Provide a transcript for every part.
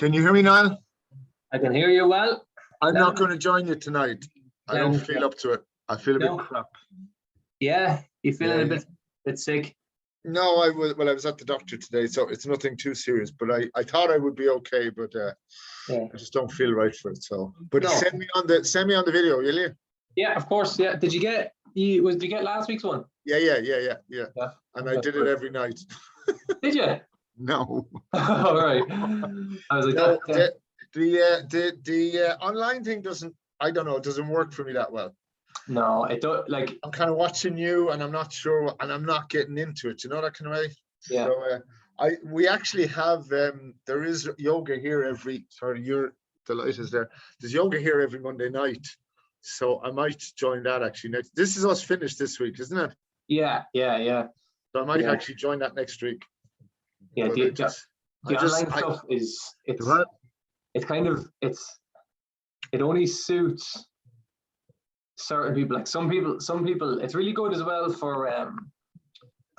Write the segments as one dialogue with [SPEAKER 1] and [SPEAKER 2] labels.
[SPEAKER 1] Can you hear me, Niall?
[SPEAKER 2] I can hear you well.
[SPEAKER 1] I'm not
[SPEAKER 2] Loud
[SPEAKER 1] going to join you tonight. I don't
[SPEAKER 2] and
[SPEAKER 1] feel up to it. I feel a bit
[SPEAKER 2] no.
[SPEAKER 1] crap.
[SPEAKER 2] Yeah, you feeling
[SPEAKER 1] Yeah,
[SPEAKER 2] a
[SPEAKER 1] yeah.
[SPEAKER 2] bit sick?
[SPEAKER 1] No, I was well. I was at the doctor today, so it's nothing too serious. But I thought I would be okay, but
[SPEAKER 2] Yeah.
[SPEAKER 1] I just don't feel right for it. So, but
[SPEAKER 2] No.
[SPEAKER 1] send me on the video, will you?
[SPEAKER 2] Yeah, of course. Yeah. Did you get last week's one?
[SPEAKER 1] Yeah.
[SPEAKER 2] Yeah.
[SPEAKER 1] And I did it every night.
[SPEAKER 2] Did you?
[SPEAKER 1] No.
[SPEAKER 2] All right. I was like,
[SPEAKER 1] No,
[SPEAKER 2] that,
[SPEAKER 1] the online thing doesn't. I don't know. It doesn't work for me that well.
[SPEAKER 2] no, it don't like.
[SPEAKER 1] I'm kind of watching you, and I'm not sure, and I'm not getting into it. You know that kind of way.
[SPEAKER 2] Yeah.
[SPEAKER 1] So we actually have there is yoga here every. Sorry, the light is there. There's yoga here every Monday night, so I might join that actually next. This is us finished this week, isn't it?
[SPEAKER 2] Yeah.
[SPEAKER 1] So I might
[SPEAKER 2] Yeah.
[SPEAKER 1] actually join that next week.
[SPEAKER 2] Yeah.
[SPEAKER 1] But
[SPEAKER 2] The online stuff it only suits certain people. Like some people, it's really good as well for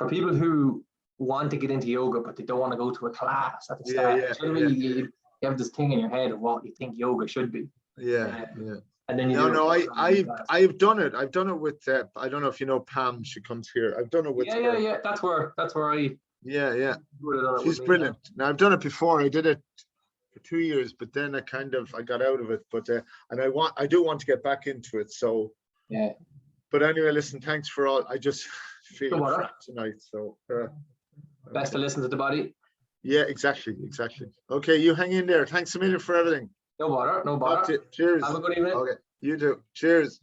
[SPEAKER 2] people who want to get into yoga, but they don't want to go to a class at the start. You have this thing in your head of what you think yoga should be.
[SPEAKER 1] Yeah.
[SPEAKER 2] And then
[SPEAKER 1] I've done it. I've done it with. I don't know if you know Pam. She comes here. I've done it with her.
[SPEAKER 2] Yeah. That's where I.
[SPEAKER 1] Yeah. She's brilliant. Now I've done it before. I did it for 2 years, but then I got out of it. But and I do want to get back into it. So
[SPEAKER 2] yeah.
[SPEAKER 1] But anyway, listen. Thanks for all. I just feel crap tonight. So
[SPEAKER 2] best to listen to the body.
[SPEAKER 1] Yeah, exactly. Okay, you hang in there. Thanks a million for everything.
[SPEAKER 2] No bother.
[SPEAKER 1] Cheers.
[SPEAKER 2] Have a good evening.
[SPEAKER 1] Okay, you too. Cheers.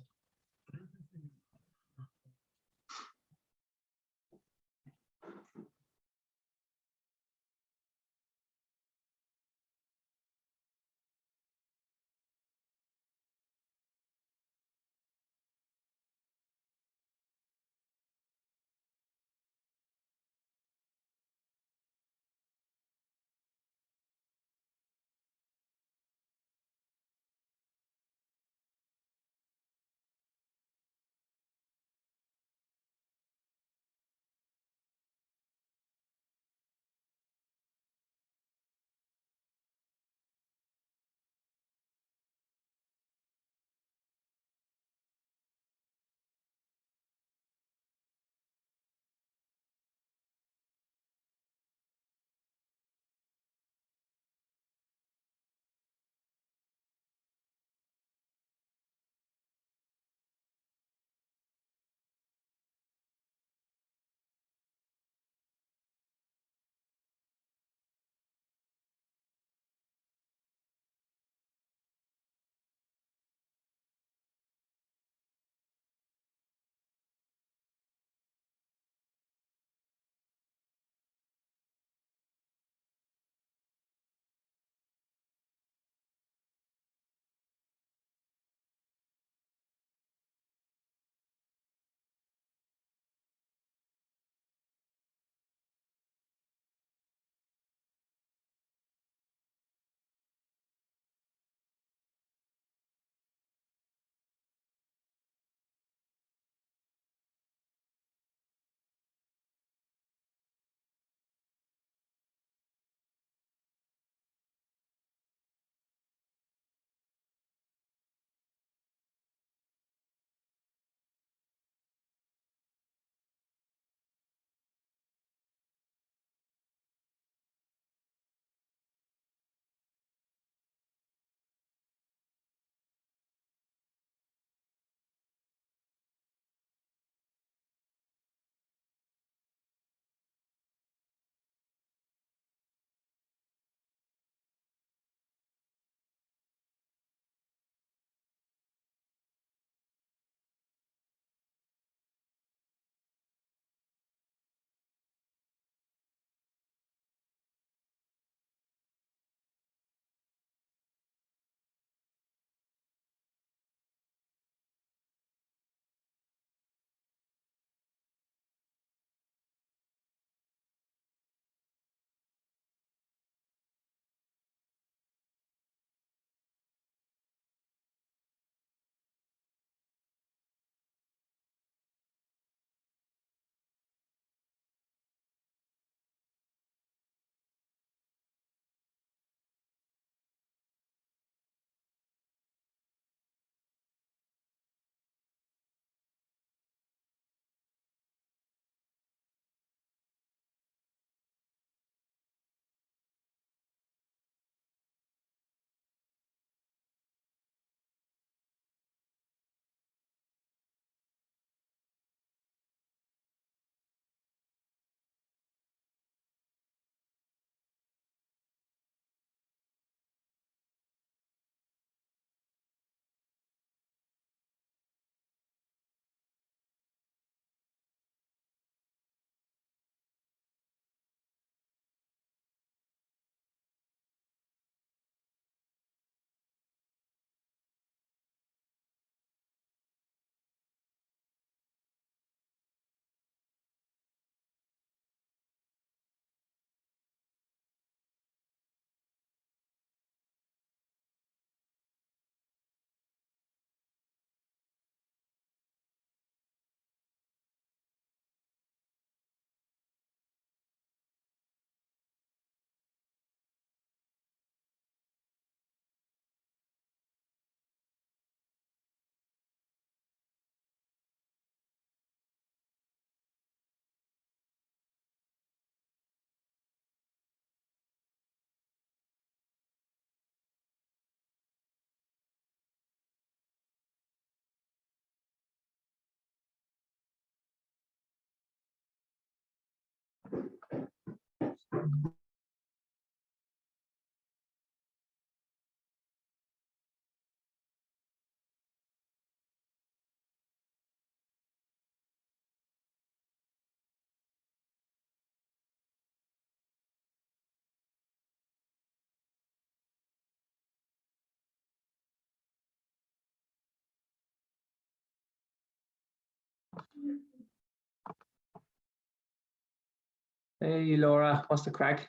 [SPEAKER 2] Hey Laura, what's the crack?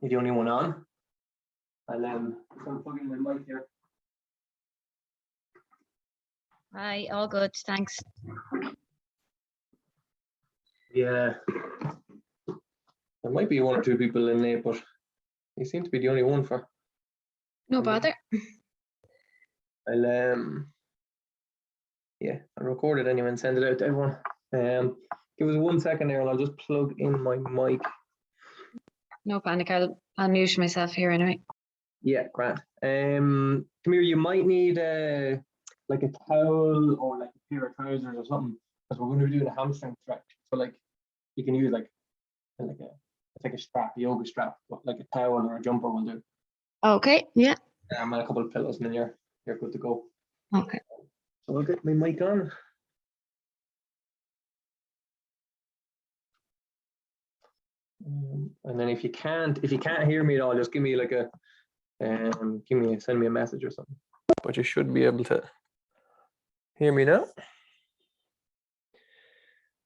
[SPEAKER 2] You're the only one on. I'm plugging my mic here.
[SPEAKER 3] Hi, all good, thanks.
[SPEAKER 2] Yeah. There might be one or two people in there, but you seem to be the only one for.
[SPEAKER 3] No bother.
[SPEAKER 2] I'll record it anyway and send it out to everyone. Give us 1 second there and I'll just plug in my mic.
[SPEAKER 3] No panic, I'll mute myself here anyway.
[SPEAKER 2] Yeah, grand. Come here, you might need like a towel or like a pair of trousers or something, because we're going to be doing a hamstring trick. So like you can use it's like a strap, a yoga strap, but like a towel or a jumper will do.
[SPEAKER 3] Okay, yeah.
[SPEAKER 2] And a couple of pillows and then you're good to go.
[SPEAKER 3] Okay.
[SPEAKER 2] So I'll get my mic on. And then if you can't hear me at all, just give me like send me a message or something. But you should be able to hear me now.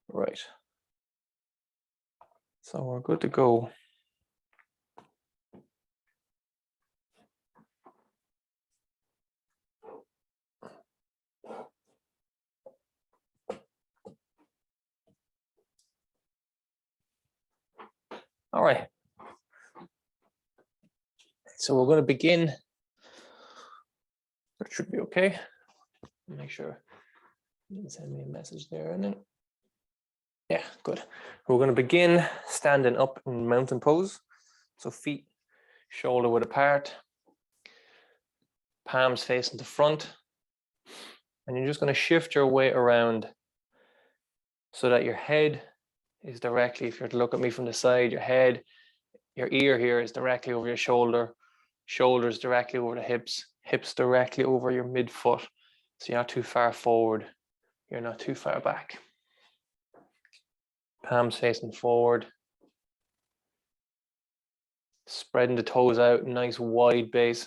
[SPEAKER 2] Right. So we're good to go. All right. So we're going to begin. That should be okay. Make sure you can send me a message there and then. Yeah, good. We're going to begin standing up in mountain pose. So feet shoulder width apart, palms facing the front. And you're just going to shift your weight around so that your head is directly, if you're to look at me from the side, your ear here is directly over your shoulder, shoulders directly over the hips, hips directly over your midfoot. So you're not too far forward, you're not too far back. Palms facing forward. Spreading the toes out, nice wide base.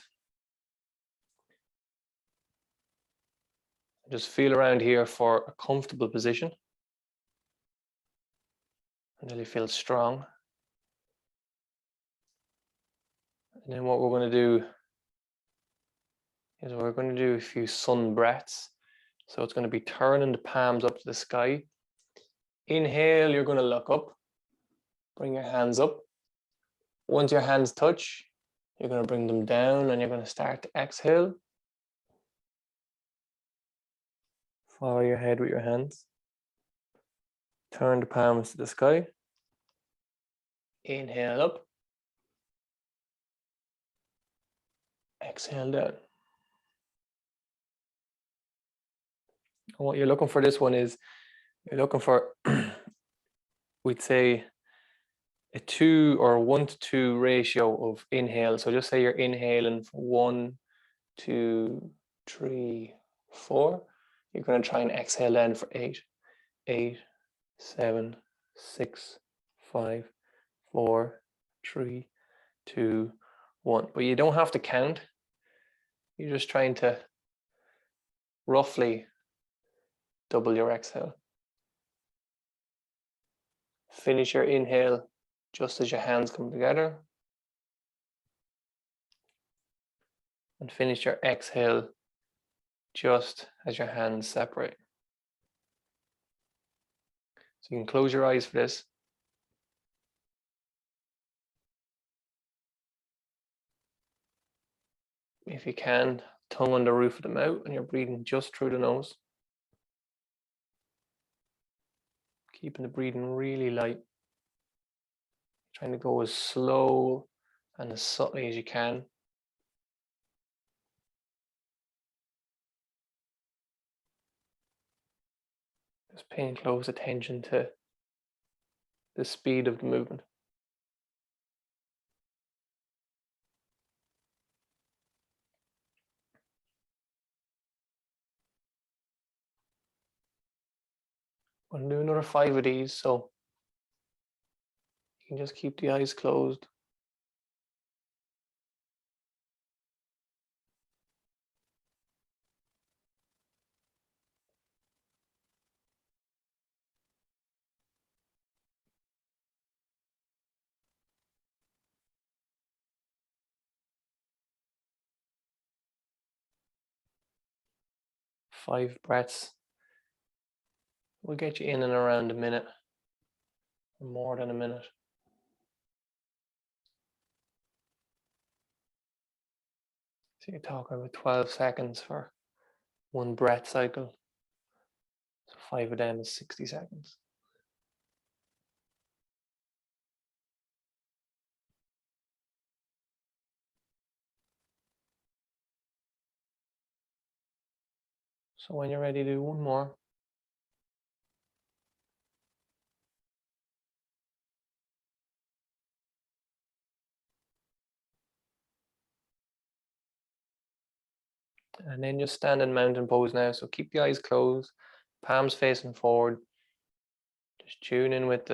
[SPEAKER 2] Just feel around here for a comfortable position until you feel strong. And then what we're going to do is we're going to do a few sun breaths. So it's going to be turning the palms up to the sky. Inhale, you're going to look up. Bring your hands up. Once your hands touch, you're going to bring them down and you're going to start to exhale. Follow your head with your hands. Turn the palms to the sky. Inhale up. Exhale down. And what you're looking for this one is, you're looking for, we'd say, a 2 or 1 to 2 ratio of inhale. So just say you're inhaling for 1, 2, 3, 4. You're going to try and exhale then for 8, 8, 7, 6, 5, 4, 3, 2, 1. But you don't have to count. You're just trying to roughly double your exhale. Finish your inhale just as your hands come together. And finish your exhale just as your hands separate. So you can close your eyes for this. If you can, tongue on the roof of the mouth and you're breathing just through the nose. Keeping the breathing really light. Trying to go as slow and as subtly as you can. Just paying close attention to the speed of the movement. I'm going to do another 5 of these, so you can just keep the eyes closed.
[SPEAKER 4] 5 breaths. We'll get you in and around a minute, or more than a minute. So you're talking about 12 seconds for one breath cycle. So 5 of them is 60 seconds. So when you're ready, do one more. And then just stand in mountain pose now. So keep the eyes closed, palms facing forward. Just tune in with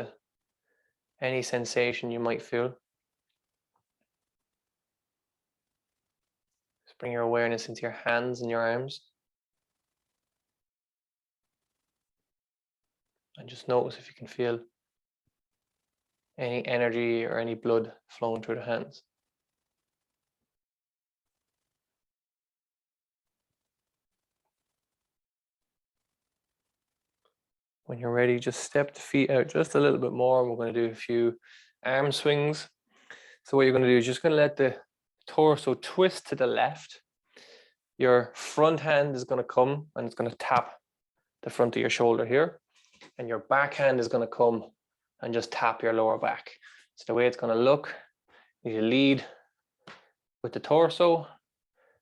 [SPEAKER 4] any sensation you might feel. Just bring your awareness into your hands and your arms. And just notice if you can feel any energy or any blood flowing through the hands. When you're ready, just step the feet out just a little bit more. We're going to do a few arm swings. So what you're going to do is just going to let the torso twist to the left. Your front hand is going to come and it's going to tap the front of your shoulder here. And your back hand is going to come and just tap your lower back. So the way it's going to look, you lead with the torso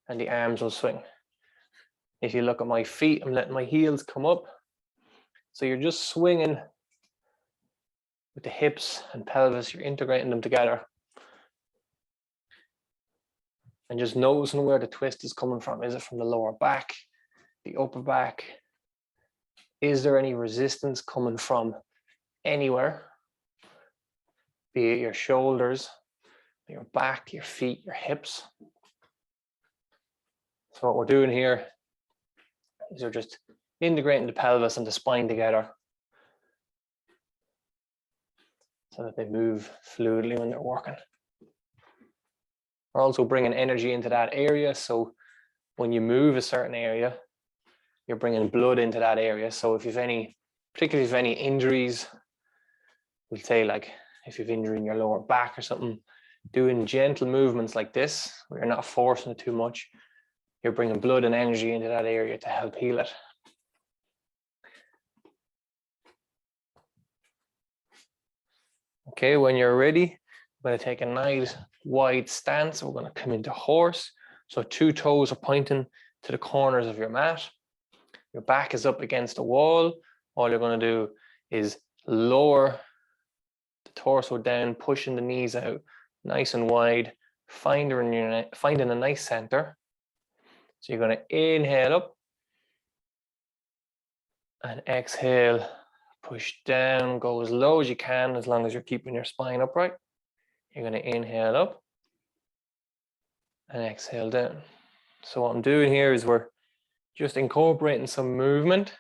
[SPEAKER 4] and the arms will swing. If you look at my feet, I'm letting my heels come up. So you're just swinging with the hips and pelvis, you're integrating them together. And just noticing where the twist is coming from. Is it from the lower back, the upper back? Is there any resistance coming from anywhere? Be it your shoulders, your back, your feet, your hips. So what we're doing here is we're just integrating the pelvis and the spine together so that they move fluidly when they're working. We're also bringing energy into that area. So when you move a certain area, you're bringing blood into that area. So if you've any, particularly if you've any injuries, we'll say like if you've injury in your lower back or something, doing gentle movements like this, where you're not forcing it too much, you're bringing blood and energy into that area to help heal it. Okay, when you're ready, we're going to take a nice wide stance. We're going to come into horse. So 2 toes are pointing to the corners of your mat. Your back is up against the wall. All you're going to do is lower the torso down, pushing the knees out nice and wide, finding a nice center. So you're going to inhale up and exhale, push down, go as low as you can, as long as you're keeping your spine upright. You're going to inhale up and exhale down. So what I'm doing here is we're just incorporating some movement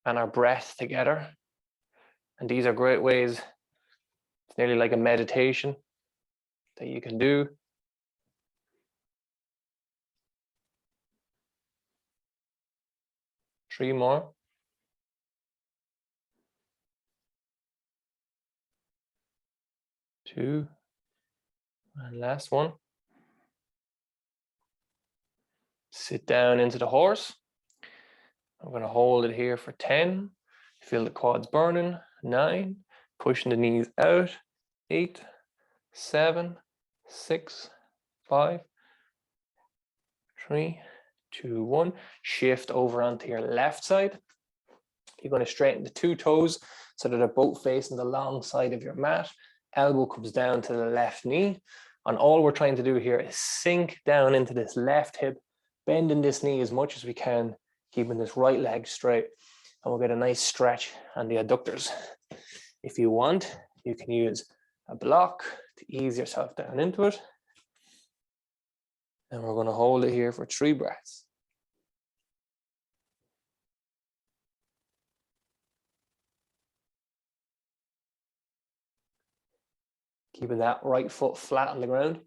[SPEAKER 4] and our breath together. And these are great ways, it's nearly like a meditation that you can do. Three more. Two. And last one. Sit down into the horse. I'm going to hold it here for 10. Feel the quads burning. 9. Pushing the knees out. 8, 7, 6, 5, 3, 2, 1. Shift over onto your left side. You're going to straighten the 2 toes so that they're both facing the long side of your mat. Elbow comes down to the left knee. And all we're trying to do here is sink down into this left hip, bending this knee as much as we can, keeping this right leg straight. And we'll get a nice stretch on the adductors. If you want, you can use a block to ease yourself down into it. And we're going to hold it here for 3 breaths. Keeping that right foot flat on the ground.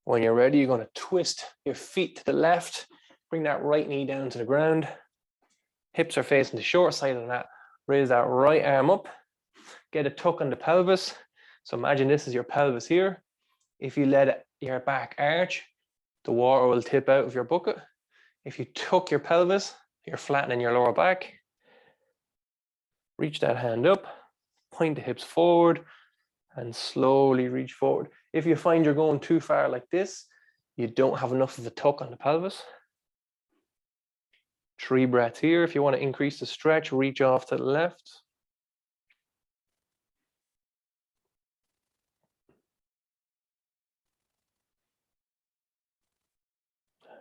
[SPEAKER 4] When you're ready, you're going to twist your feet to the left, Bring that right knee down to the ground. Hips are facing the short side of the mat. Raise that right arm up. Get a tuck on the pelvis. So imagine this is your pelvis here. If you let your back arch, the water will tip out of your bucket. If you tuck your pelvis, you're flattening your lower back. Reach that hand up, point the hips forward, and slowly reach forward. If you find you're going too far like this, you don't have enough of a tuck on the pelvis. 3 breaths here. If you want to increase the stretch, reach off to the left.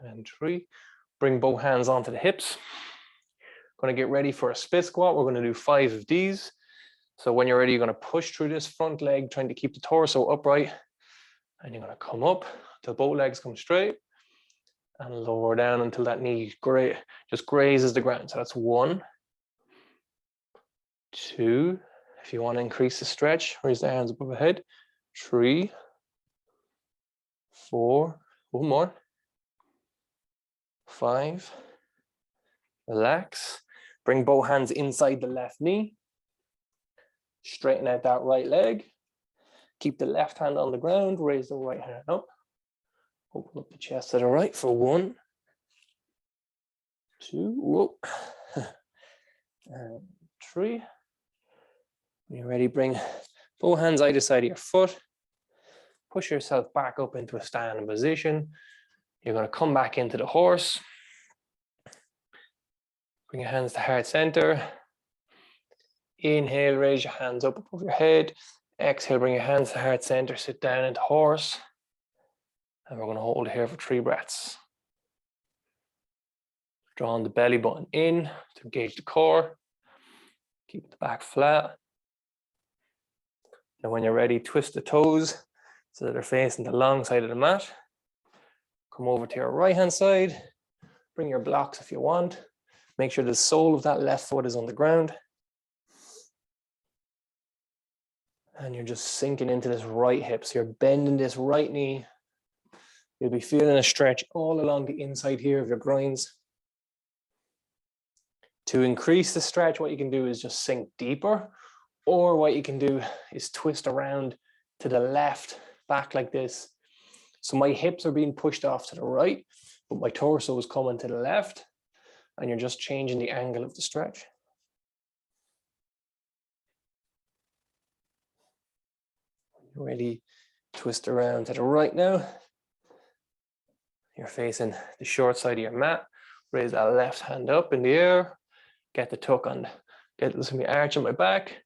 [SPEAKER 4] And 3. Bring both hands onto the hips. Going to get ready for a split squat. We're going to do 5 of these. So when you're ready, you're going to push through this front leg, trying to keep the torso upright. And you're going to come up till both legs come straight and lower down until that knee just grazes the ground. So that's 1, 2. If you want to increase the stretch, raise the hands above the head. 3, 4. 1 more. 5. Relax. Bring both hands inside the left knee. Straighten out that right leg. Keep the left hand on the ground. Raise the right hand up. Open up the chest to the right for 1, 2, whoa. And 3. When you're ready, bring both hands either side of your foot. Push yourself back up into a standing position. You're going to come back into the horse. Bring your hands to heart center. Inhale, raise your hands up above your head. Exhale, bring your hands to heart center, sit down into horse. And we're going to hold here for 3 breaths. Drawing the belly button in to engage the core. Keep the back flat. And when you're ready, twist the toes so that they're facing the long side of the mat. Come over to your right hand side. Bring your blocks if you want. Make sure the sole of that left foot is on the ground. And you're just sinking into this right hip. So you're bending this right knee. You'll be feeling a stretch all along the inside here of your groins. To increase the stretch, what you can do is just sink deeper, or what you can do is twist around to the left, back like this. So my hips are being pushed off to the right, but my torso is coming to the left, and you're just changing the angle of the stretch. You're ready, twist around to the right now. You're facing the short side of your mat. Raise that left hand up in the air. Get the tuck on, get the arch on my back.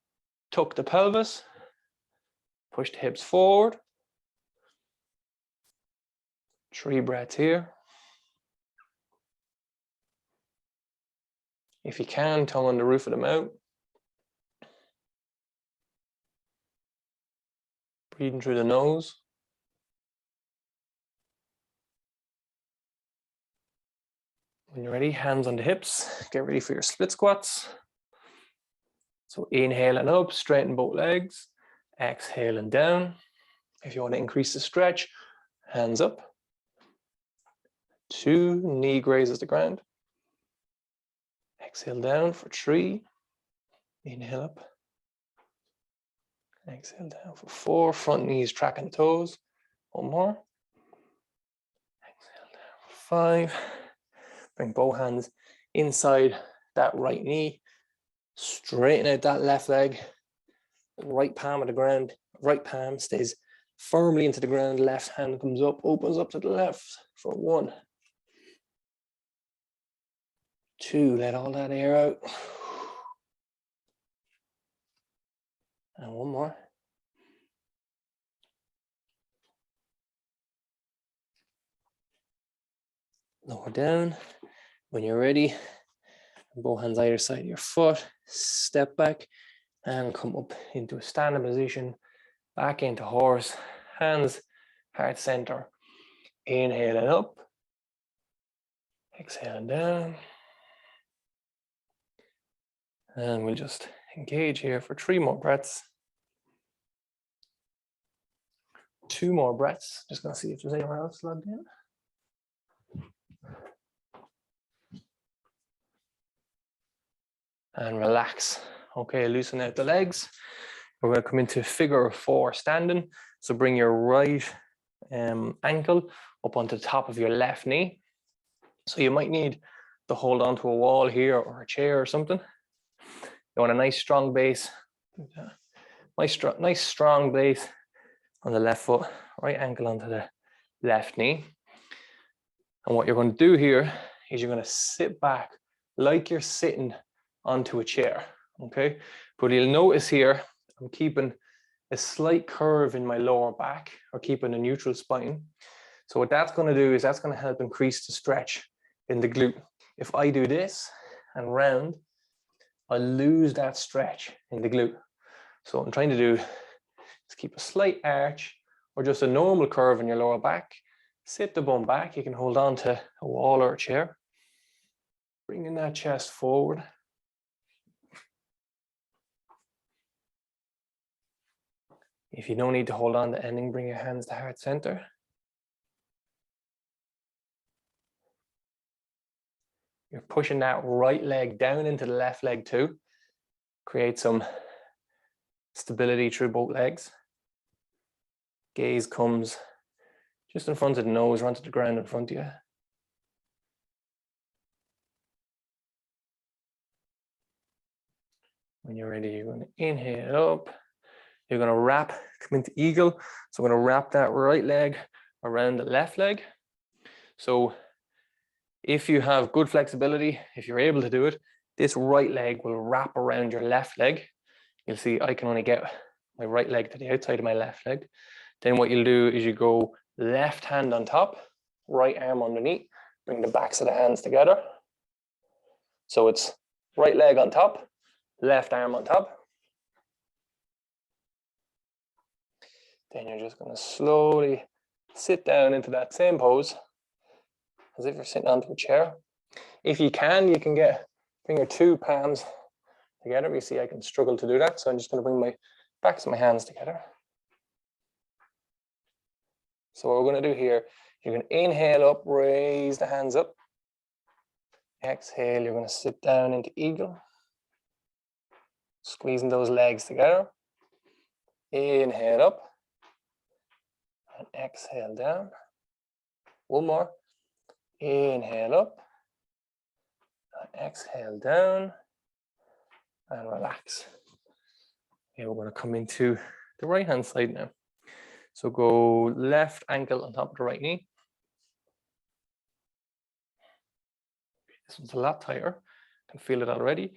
[SPEAKER 4] Tuck the pelvis. Push the hips forward. 3 breaths here. If you can, tongue on the roof of the mouth. Breathing through the nose. When you're ready, hands on the hips. Get ready for your split squats. So inhaling up, straighten both legs. Exhaling down. If you want to increase the stretch, hands up. 2, knee grazes the ground. Exhale down for 3. Inhale up. Exhale down for 4. Front knees tracking toes. 1 more. Exhale down for 5. Bring both hands inside that right knee. Straighten out that left leg. Right palm of the ground. Right palm stays firmly into the ground. Left hand comes up, opens up to the left for 1. 2, let all that air out. And 1 more. Lower down. When you're ready, both hands either side of your foot, step back and come up into a standing position, back into horse, hands heart center. Inhaling up, exhaling down. And we'll just engage here for 3 more breaths. 2 more breaths. Just gonna see if there's anywhere else logged in. and relax. Okay, loosen out the legs. We're going to come into figure 4 standing. So bring your right ankle up onto the top of your left knee. So you might need to hold onto a wall here or a chair or something. You want a nice strong base. Nice strong base on the left foot, right ankle onto the left knee. And what you're going to do here is you're going to sit back like you're sitting onto a chair, okay? But you'll notice here, I'm keeping a slight curve in my lower back or keeping a neutral spine. So what that's going to do is that's going to help increase the stretch in the glute. If I do this and round, I lose that stretch in the glute. So what I'm trying to do is keep a slight arch or just a normal curve in your lower back. Sit the bum back. You can hold on to a wall or a chair. Bringing that chest forward. If you don't need to hold on to anything, bring your hands to heart center. You're pushing that right leg down into the left leg too. Create some stability through both legs. Gaze comes just in front of the nose, or onto the ground in front of you. When you're ready, you're going to inhale up. You're going to wrap, come into eagle. So I'm going to wrap that right leg around the left leg. So if you have good flexibility, if you're able to do it, this right leg will wrap around your left leg. You'll see I can only get my right leg to the outside of my left leg. Then what you'll do is you go left hand on top, right arm underneath, bring the backs of the hands together. So it's right leg on top, left arm on top. Then you're just going to slowly sit down into that same pose as if you're sitting onto a chair. If you can bring your two palms together. You see I can struggle to do that. So I'm just going to bring my backs of my hands together. So what we're going to do here, you're going to inhale up, raise the hands up. Exhale, you're going to sit down into eagle. Squeezing those legs together. Inhale up. And exhale down. One more. Inhale up. And exhale down. And relax. Okay, we're going to come into the right hand side now. So go left ankle on top of the right knee. This one's a lot tighter. I can feel it already.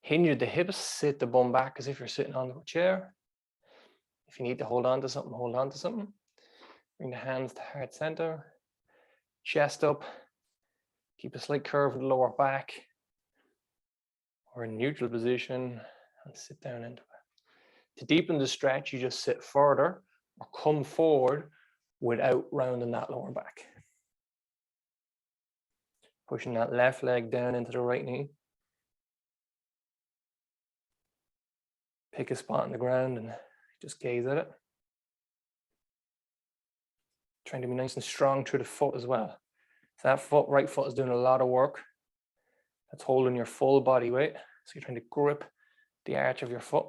[SPEAKER 4] Hinge the hips, sit the bum back as if you're sitting on a chair. If you need to hold on to something, hold on to something. Bring the hands to heart center. Chest up. Keep a slight curve in the lower back. Or in neutral position and sit down into it. To deepen the stretch, you just sit further or come forward without rounding that lower back. Pushing that left leg down into the right knee. Pick a spot on the ground and just gaze at it. Trying to be nice and strong through the foot as well. So that foot, right foot is doing a lot of work. That's holding your full body weight. So you're trying to grip the arch of your foot.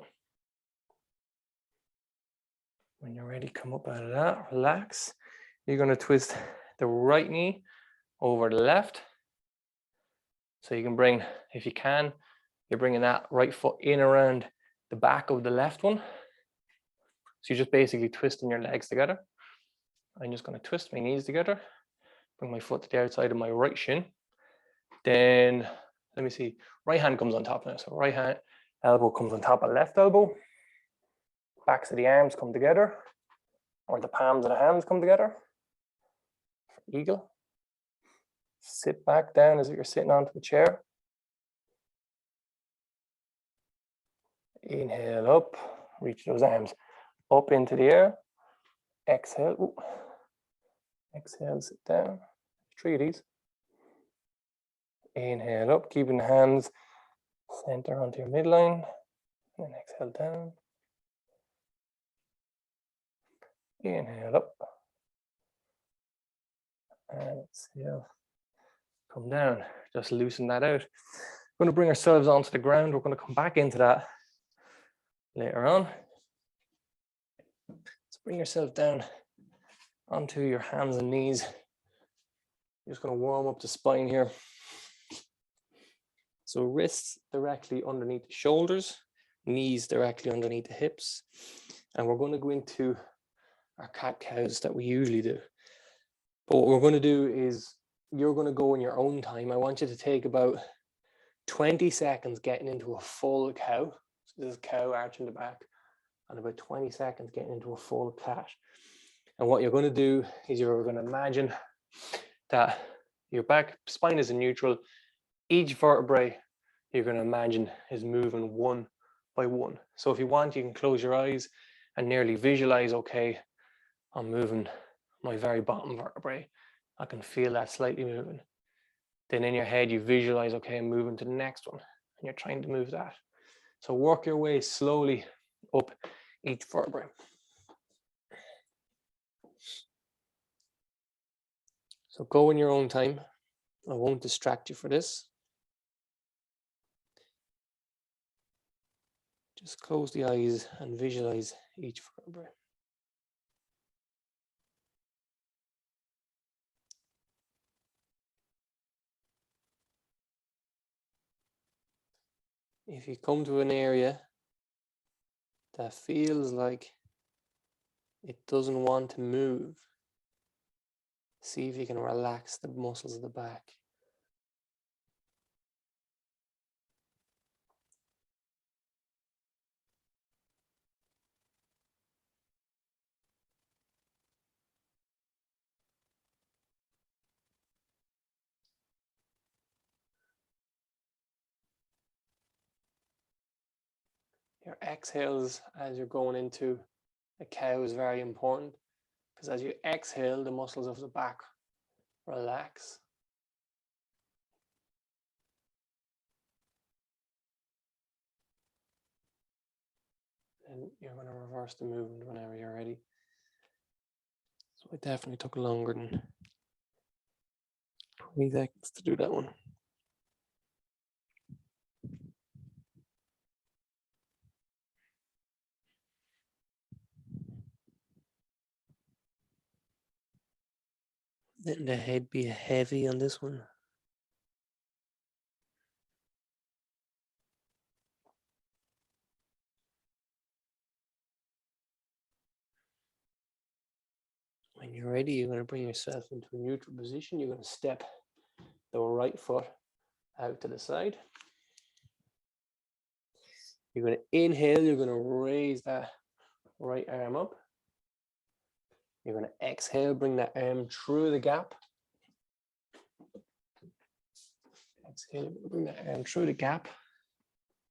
[SPEAKER 4] When you're ready, come up out of that, relax. You're going to twist the right knee over the left. So you can bring, if you can, you're bringing that right foot in around the back of the left one. So you're just basically twisting your legs together. I'm just going to twist my knees together, bring my foot to the outside of my right shin. Then, let me see, right hand comes on top now. So right hand, elbow comes on top of left elbow. Backs of the arms come together, or the palms of the hands come together. For eagle. Sit back down as if you're sitting onto a chair. Inhale up, reach those arms up into the air. Exhale. Ooh. Exhale, sit down. 3 of these. Inhale up, keeping the hands center onto your midline. And then exhale down. Inhale up. And exhale. Come down. Just loosen that out. We're going to bring ourselves onto the ground. We're going to come back into that later on. So bring yourself down onto your hands and knees. You're just going to warm up the spine here. So wrists directly underneath the shoulders, knees directly underneath the hips. And we're going to go into our cat-cows that we usually do. But what we're going to do is you're going to go in your own time. I want you to take about 20 seconds getting into a full cow. So this is cow arching the back, and about 20 seconds getting into a full cat. And what you're going to do is you're going to imagine that your back spine is in neutral. Each vertebrae you're going to imagine is moving one by one. So if you want, you can close your eyes and nearly visualize, okay, I'm moving my very bottom vertebrae. I can feel that slightly moving. Then in your head, you visualize, okay, I'm moving to the next one, and you're trying to move that. So work your way slowly up each vertebrae. So go in your own time. I won't distract you for this. Just close the eyes and visualize each vertebrae. If you come to an area that feels like it doesn't want to move, see if you can relax the muscles of the back. Your exhales as you're going into a cow is very important, because as you exhale, the muscles of the back relax. And you're going to reverse the movement whenever you're ready. So it definitely took longer than 20 seconds to do that one. Letting the head be heavy on this one. When you're ready, you're going to bring yourself into a neutral position. You're going to step the right foot out to the side. You're going to inhale, you're going to raise that right arm up. You're going to exhale, bring that arm through the gap. Exhale, bring that arm through the gap.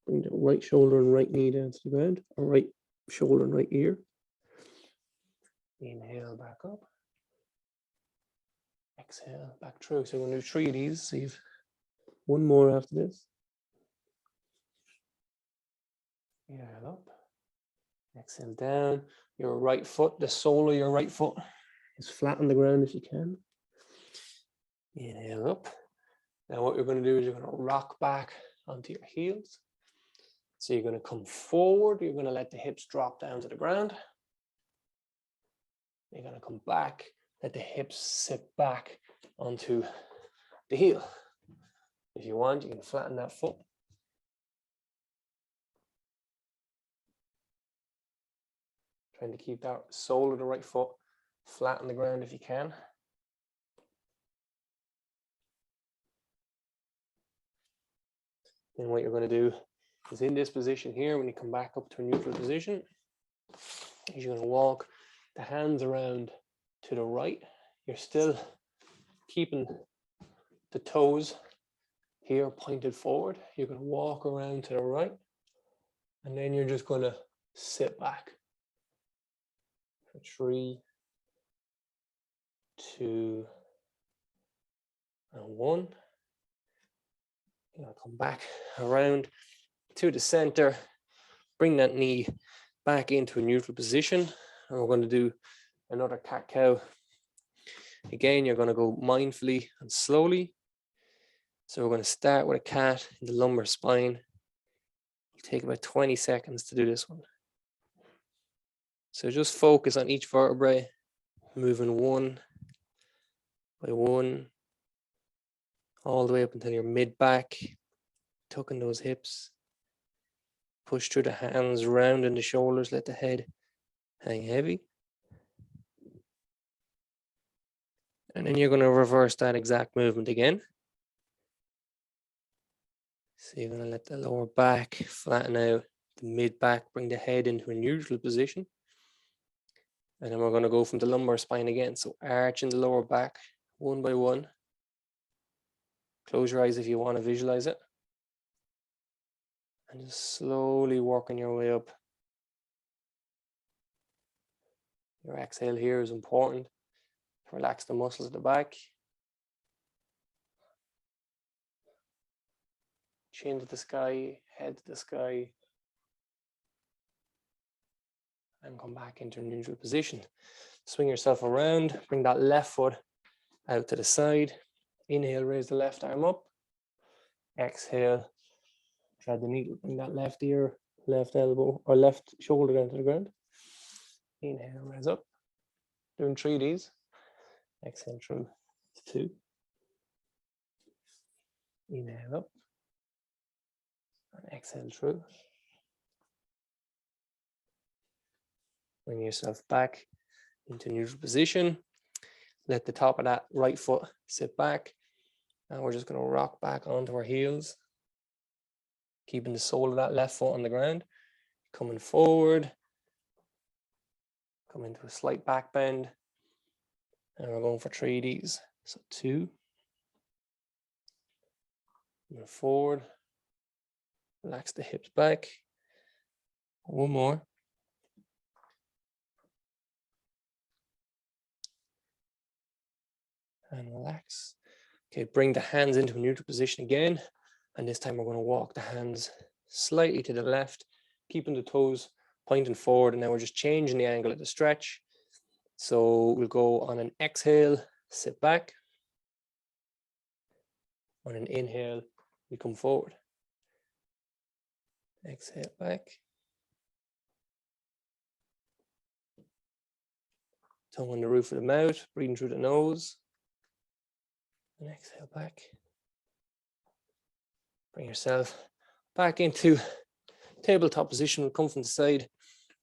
[SPEAKER 4] Bring the right shoulder and right knee down to the ground, or right shoulder and right ear. Inhale back up. Exhale back through. So we're going to do 3 of these. See if one more after this. Inhale up. Exhale down. Your right foot, the sole of your right foot is flat on the ground if you can. Inhale up. Now what you're going to do is you're going to rock back onto your heels. So you're going to come forward. You're going to let the hips drop down to the ground. You're going to come back, let the hips sit back onto the heel. If you want, you can flatten that foot. Trying to keep that sole of the right foot flat on the ground if you can. Then what you're going to do is in this position here, when you come back up to a neutral position, is you're going to walk the hands around to the right. You're still keeping the toes here pointed forward. You're going to walk around to the right, and then you're just going to sit back for 3, 2, and 1. You're going to come back around to the center, bring that knee back into a neutral position, and we're going to do another cat-cow. Again, you're going to go mindfully and slowly. So we're going to start with a cat in the lumbar spine. It'll take about 20 seconds to do this one. So just focus on each vertebrae, moving one by one, all the way up until your mid back, tucking those hips. Push through the hands, rounding the shoulders, let the head hang heavy. And then you're going to reverse that exact movement again. So you're going to let the lower back flatten out, the mid back, bring the head into a neutral position. And then we're going to go from the lumbar spine again. So arching the lower back one by one. Close your eyes if you want to visualize it. And just slowly working your way up. Your exhale here is important. Relax the muscles at the back. Chin to the sky, head to the sky. And come back into a neutral position. Swing yourself around, bring that left foot out to the side. Inhale, raise the left arm up. Exhale, thread the needle, bring that left ear, left elbow, or left shoulder down to the ground. Inhale, raise up. Doing 3 of these. Exhale through 2. Inhale up. And exhale through. Bring yourself back into neutral position. Let the top of that right foot sit back. And we're just going to rock back onto our heels. Keeping the sole of that left foot on the ground. Coming forward. Come into a slight back bend. And we're going for 3 of these. So 2. Move forward. Relax the hips back. 1 more. And relax. Okay, bring the hands into a neutral position again. And this time we're going to walk the hands slightly to the left, keeping the toes pointing forward. And now we're just changing the angle of the stretch. So we'll go on an exhale, sit back. On an inhale, we come forward. Exhale back. Tongue on the roof of the mouth, breathing through the nose. And exhale back. Bring yourself back into tabletop position. We'll come from the side.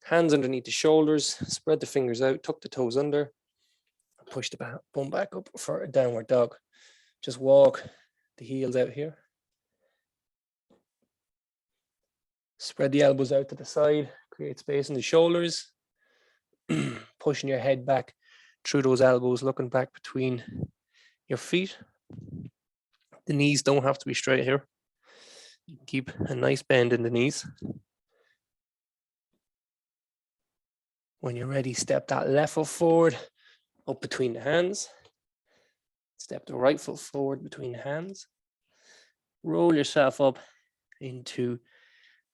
[SPEAKER 4] Hands underneath the shoulders. Spread the fingers out. Tuck the toes under. And push the bum back up for a downward dog. Just walk the heels out here. Spread the elbows out to the side. Create space in the shoulders. Pushing your head back through those elbows. Looking back between your feet. The knees don't have to be straight here. You can keep a nice bend in the knees. When you're ready, step that left foot forward, up between the hands. Step the right foot forward between the hands. Roll yourself up into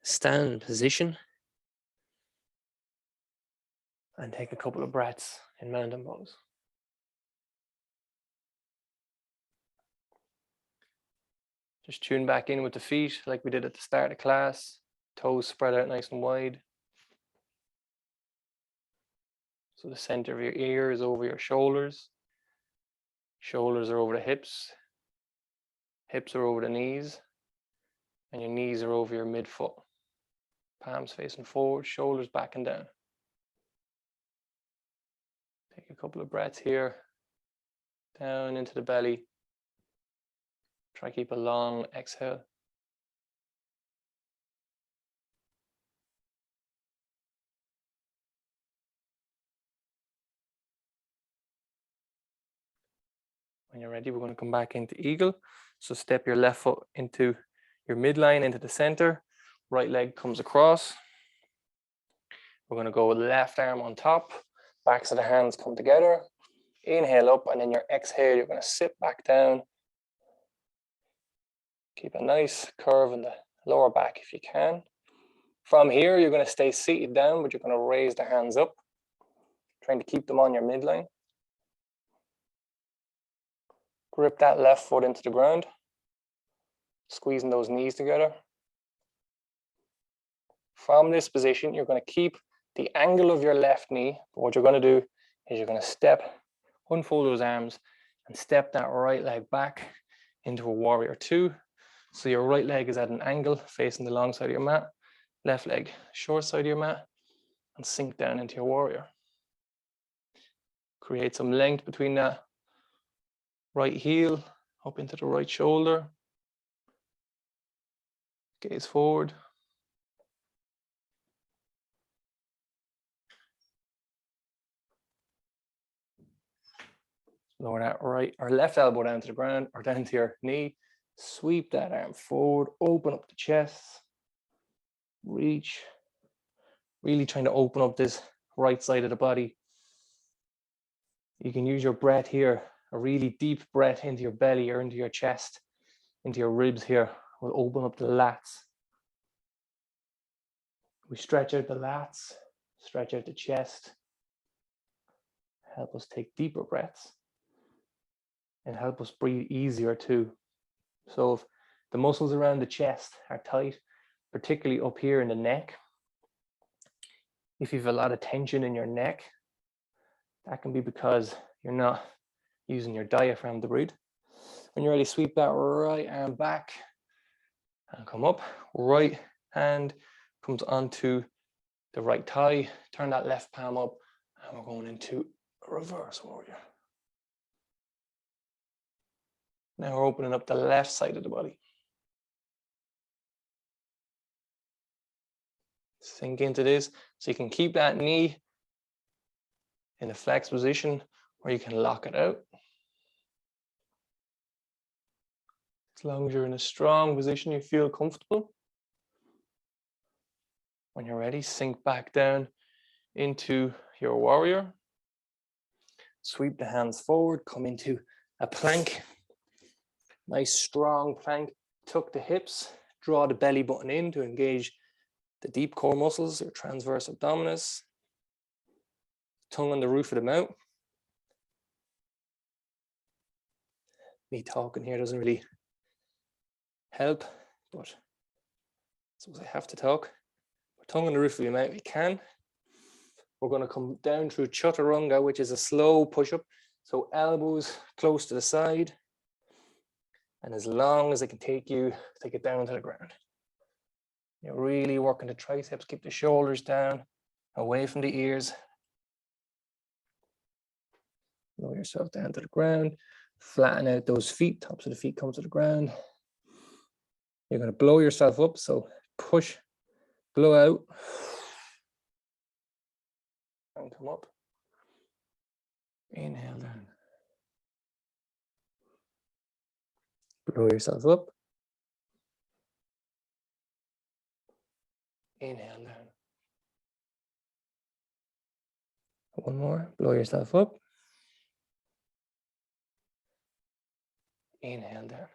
[SPEAKER 4] standing position. And take a couple of breaths in mountain pose. Just tune back in with the feet like we did at the start of class. Toes spread out nice and wide. So the center of your ear is over your shoulders. Shoulders are over the hips. Hips are over the knees. And your knees are over your midfoot. Palms facing forward, shoulders back and down. Take a couple of breaths here. Down into the belly. Try to keep a long exhale. When you're ready, we're going to come back into eagle. So step your left foot into your midline, into the center. Right leg comes across. We're going to go with left arm on top. Backs of the hands come together. Inhale up, and then your exhale, you're going to sit back down. Keep a nice curve in the lower back if you can. From here, you're going to stay seated down, but you're going to raise the hands up, trying to keep them on your midline. Grip that left foot into the ground. squeezing those knees together. From this position, you're going to keep the angle of your left knee. But what you're going to do is you're going to step, unfold those arms, and step that right leg back into a warrior two. So your right leg is at an angle facing the long side of your mat, left leg short side of your mat, and sink down into your warrior. Create some length between that right heel up into the right shoulder. Gaze forward. Lower that right or left elbow down to the ground or down to your knee. Sweep that arm forward, open up the chest, reach. Really trying to open up this right side of the body. You can use your breath here, a really deep breath into your belly or into your chest, into your ribs here. We'll open up the lats. We stretch out the lats, stretch out the chest. Help us take deeper breaths and help us breathe easier too. So if the muscles around the chest are tight, particularly up here in the neck, if you have a lot of tension in your neck, that can be because you're not using your diaphragm to breathe. When you're ready, sweep that right arm back and come up. Right hand comes onto the right thigh. Turn that left palm up and we're going into a reverse warrior. Now we're opening up the left side of the body. Sink into this. So you can keep that knee in a flex position or you can lock it out. As long as you're in a strong position, you feel comfortable. When you're ready, sink back down into your warrior. Sweep the hands forward, come into a plank. Nice strong plank. Tuck the hips, draw the belly button in to engage the deep core muscles, your transverse abdominis. Tongue on the roof of the mouth. Me talking here doesn't really help, but I suppose I have to talk. Tongue on the roof of your mouth, you can. We're going to come down through Chaturanga, which is a slow push-up. So elbows close to the side. And as long as it can take you, take it down to the ground. You're really working the triceps, keep the shoulders down, away from the ears. Lower yourself down to the ground. Flatten out those feet, tops of the feet come to the ground. You're going to blow yourself up, so push, blow out, and come up. Inhale down. Blow yourself up. Inhale down. One more, blow yourself up. Inhale down.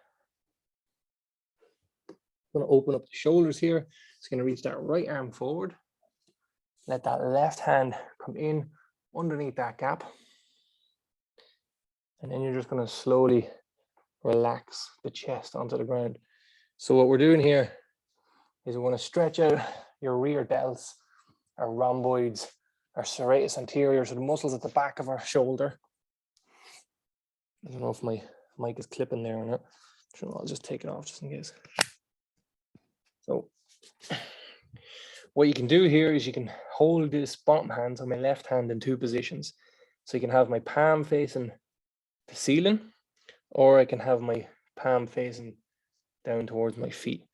[SPEAKER 4] I'm going to open up the shoulders here. It's going to reach that right arm forward. Let that left hand come in underneath that gap. And then you're just going to slowly relax the chest onto the ground. So what we're doing here is we're going to stretch out your rear delts, our rhomboids, our serratus anterior, so the muscles at the back of our shoulder. I don't know if my mic is clipping there or not. So I'll just take it off just in case. So what you can do here is you can hold this bottom hand on my left hand in two positions. So you can have my palm facing the ceiling, or I can have my palm facing down towards my feet.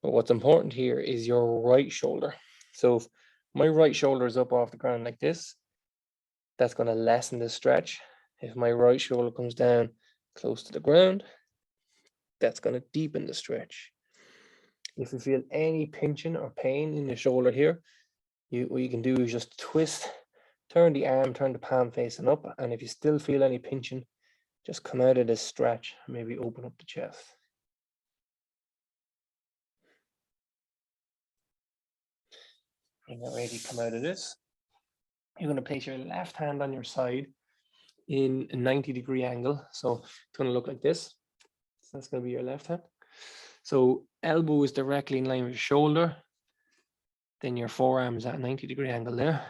[SPEAKER 4] But what's important here is your right shoulder. So if my right shoulder is up off the ground like this, that's going to lessen the stretch. If my right shoulder comes down close to the ground, that's going to deepen the stretch. If you feel any pinching or pain in the shoulder here, what you can do is just twist, turn the arm, turn the palm facing up. And if you still feel any pinching, just come out of this stretch and maybe open up the chest. When you're ready to come out of this, you're going to place your left hand on your side in a 90-degree angle. So it's going to look like this. So that's going to be your left hand. So elbow is directly in line with your shoulder. Then your forearm is at a 90-degree angle there.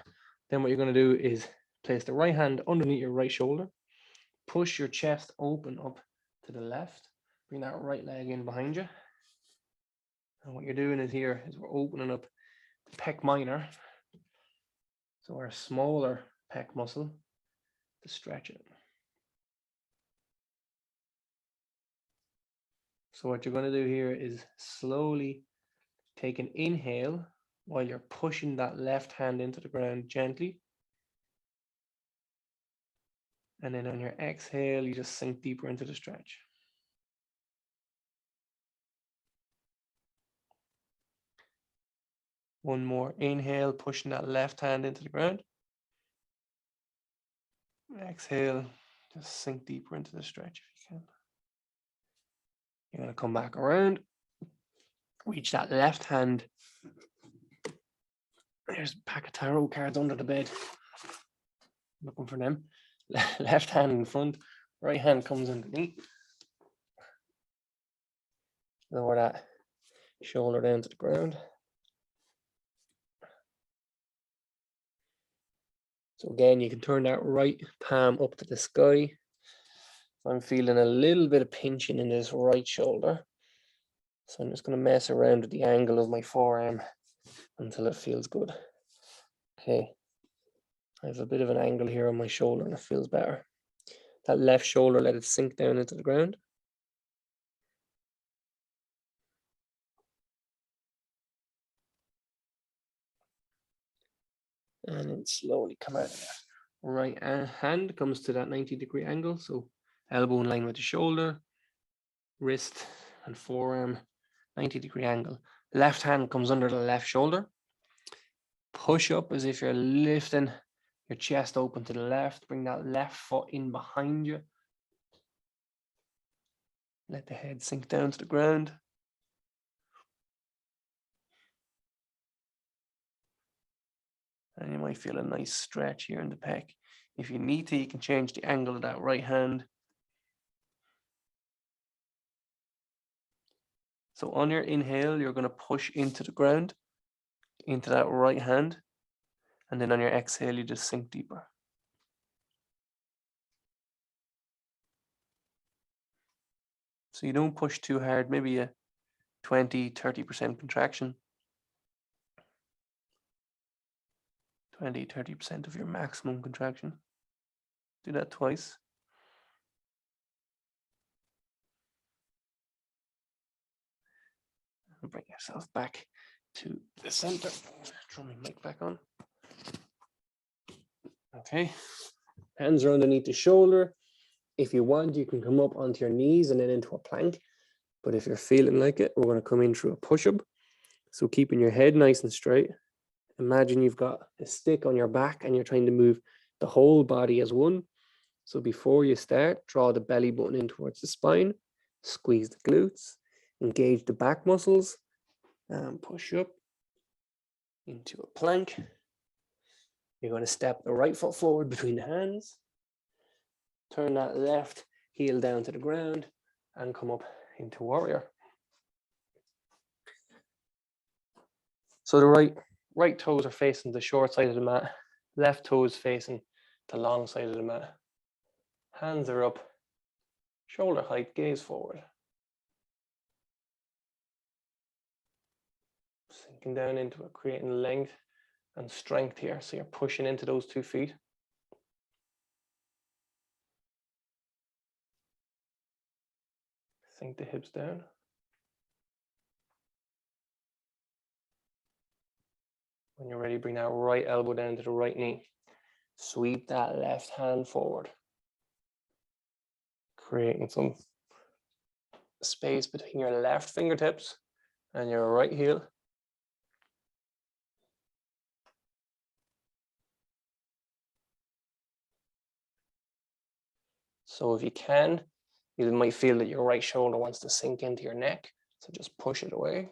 [SPEAKER 4] Then what you're going to do is place the right hand underneath your right shoulder. Push your chest open up to the left. Bring that right leg in behind you. And what you're doing is here is we're opening up the pec minor. So our smaller pec muscle to stretch it. So what you're going to do here is slowly take an inhale while you're pushing that left hand into the ground gently. And then on your exhale, you just sink deeper into the stretch. One more inhale, pushing that left hand into the ground. Exhale, just sink deeper into the stretch if you can. You're going to come back around, reach that left hand. There's a pack of tarot cards under the bed. Looking for them. Left hand in front, right hand comes underneath. Lower that shoulder down to the ground. So again, you can turn that right palm up to the sky. I'm feeling a little bit of pinching in this right shoulder. So I'm just going to mess around with the angle of my forearm until it feels good. Okay. I have a bit of an angle here on my shoulder and it feels better. That left shoulder, let it sink down into the ground. And then slowly come out of there. Right hand comes to that 90-degree angle. So elbow in line with the shoulder, wrist and forearm, 90-degree angle. Left hand comes under the left shoulder. Push up as if you're lifting your chest open to the left. Bring that left foot in behind you. Let the head sink down to the ground. And you might feel a nice stretch here in the pec. If you need to, you can change the angle of that right hand. So on your inhale, you're going to push into the ground, into that right hand. And then on your exhale, you just sink deeper. So you don't push too hard, maybe a 20, 30% contraction. 20, 30% of your maximum contraction. Do that twice. And bring yourself back to the center. Throw my mic back on. Okay. Hands are underneath the shoulder. If you want, you can come up onto your knees and then into a plank. But if you're feeling like it, we're going to come in through a push-up. So keeping your head nice and straight. Imagine you've got a stick on your back and you're trying to move the whole body as one. So before you start, draw the belly button in towards the spine, squeeze the glutes, engage the back muscles, and push up into a plank. You're going to step the right foot forward between the hands, turn that left heel down to the ground, and come up into warrior. So the right toes are facing the short side of the mat, left toes facing the long side of the mat. Hands are up, shoulder height, gaze forward. Sinking down into it, creating length and strength here. So you're pushing into those 2 feet. Sink the hips down. When you're ready, bring that right elbow down to the right knee. Sweep that left hand forward. Creating some space between your left fingertips and your right heel. So if you can, you might feel that your right shoulder wants to sink into your neck. So just push it away.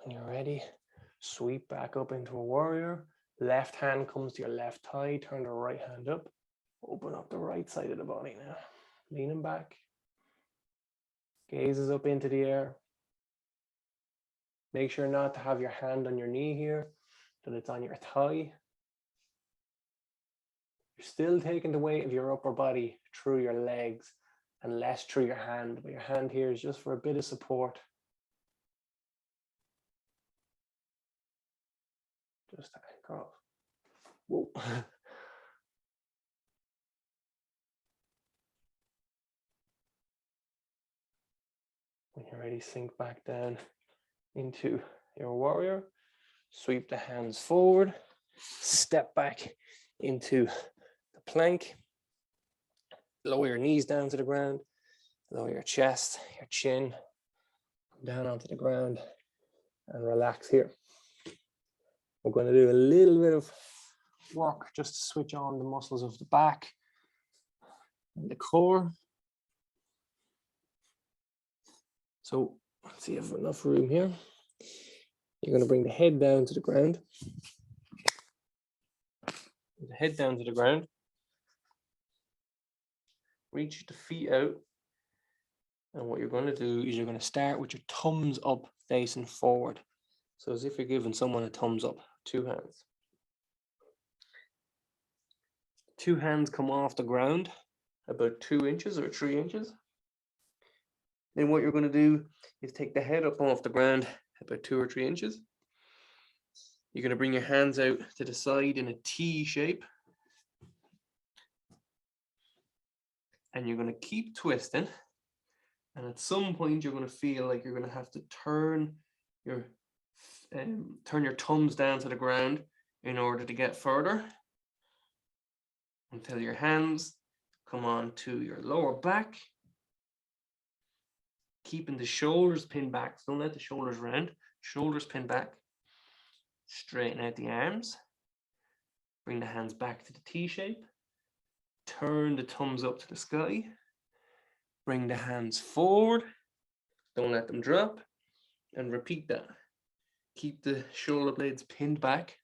[SPEAKER 4] When you're ready, sweep back up into a warrior. Left hand comes to your left thigh, turn the right hand up. Open up the right side of the body now. leaning back, gazes up into the air. Make sure not to have your hand on your knee here, that it's on your thigh. You're still taking the weight of your upper body through your legs and less through your hand, but your hand here is just for a bit of support. Just to anchor off. Whoa. When you're ready, sink back down into your warrior. Sweep the hands forward. Step back into the plank. Lower your knees down to the ground. Lower your chest, your chin. Come down onto the ground and relax here. We're going to do a little bit of work just to switch on the muscles of the back and the core. So let's see if we have enough room here. You're going to bring the head down to the ground. The head down to the ground. Reach the feet out. And what you're going to do is you're going to start with your thumbs up facing forward. So as if you're giving someone a thumbs up, 2 hands. 2 hands come off the ground about 2 inches or 3 inches. Then what you're going to do is take the head up off the ground about 2 or 3 inches. You're going to bring your hands out to the side in a T shape. And you're going to keep twisting. And at some point, you're going to feel like you're going to have to turn your thumbs down to the ground in order to get further. Until your hands come on to your lower back. Keeping the shoulders pinned back. So don't let the shoulders round. Shoulders pinned back. Straighten out the arms. Bring the hands back to the T shape. Turn the thumbs up to the sky. Bring the hands forward. Don't let them drop. And repeat that. Keep the shoulder blades pinned back.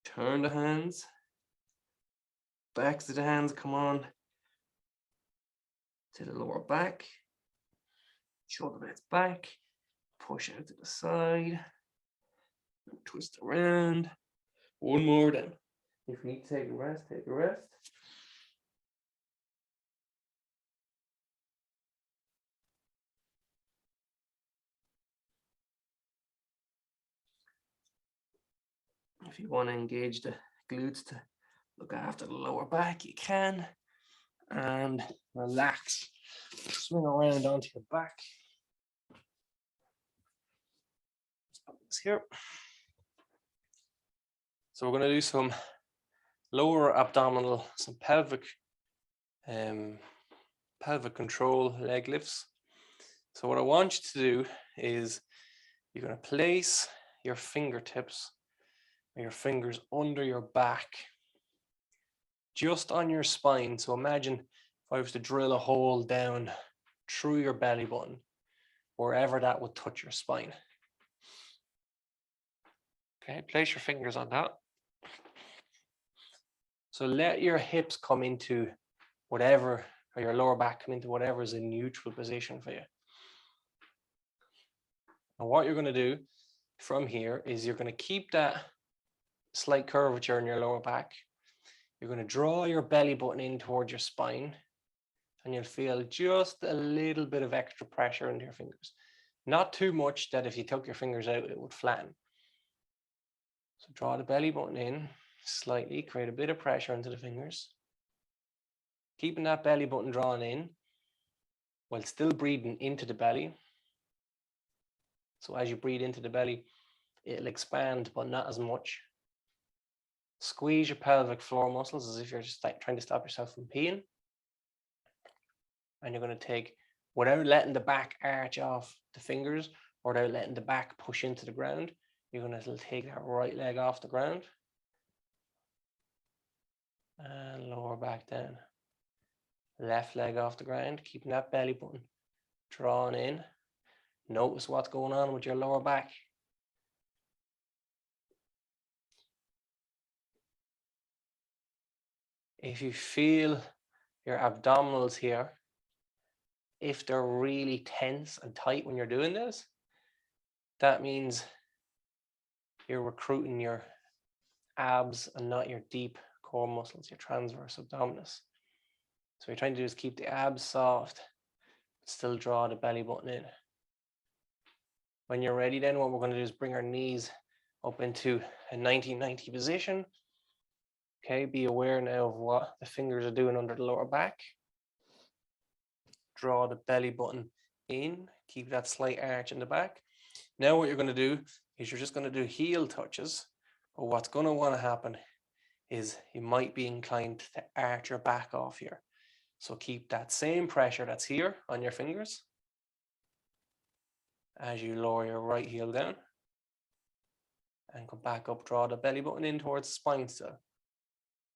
[SPEAKER 4] Turn the hands. Backs of the hands come on to the lower back. Shoulder blades back. Push out to the side. Twist around. One more then. If you need to take a rest, take a rest. If you want to engage the glutes to look after the lower back, you can. And relax. Swing around onto your back. Let's put this here. So we're going to do some lower abdominal, some pelvic control leg lifts. So what I want you to do is you're going to place your fingertips or your fingers under your back, just on your spine. So imagine if I was to drill a hole down through your belly button, wherever that would touch your spine. Okay, place your fingers on that. So let your hips come into whatever, or your lower back come into whatever is a neutral position for you. And what you're going to do from here is you're going to keep that slight curvature in your lower back. You're going to draw your belly button in towards your spine, and you'll feel just a little bit of extra pressure into your fingers. Not too much that if you took your fingers out, it would flatten. So draw the belly button in slightly, create a bit of pressure into the fingers. Keeping that belly button drawn in while still breathing into the belly. So as you breathe into the belly, it'll expand, but not as much. Squeeze your pelvic floor muscles as if you're just trying to stop yourself from peeing. And you're going to take, without letting the back arch off the fingers or without letting the back push into the ground, you're going to take that right leg off the ground. And lower back down. Left leg off the ground, keeping that belly button drawn in. Notice what's going on with your lower back. If you feel your abdominals here, if they're really tense and tight when you're doing this, that means you're recruiting your abs and not your deep core muscles, your transverse abdominis. So what you're trying to do is keep the abs soft, but still draw the belly button in. When you're ready, then what we're going to do is bring our knees up into a 90-90 position. Okay, be aware now of what the fingers are doing under the lower back. Draw the belly button in, keep that slight arch in the back. Now what you're going to do is you're just going to do heel touches, but what's going to want to happen is you might be inclined to arch your back off here. So keep that same pressure that's here on your fingers as you lower your right heel down and come back up, draw the belly button in towards the spine still.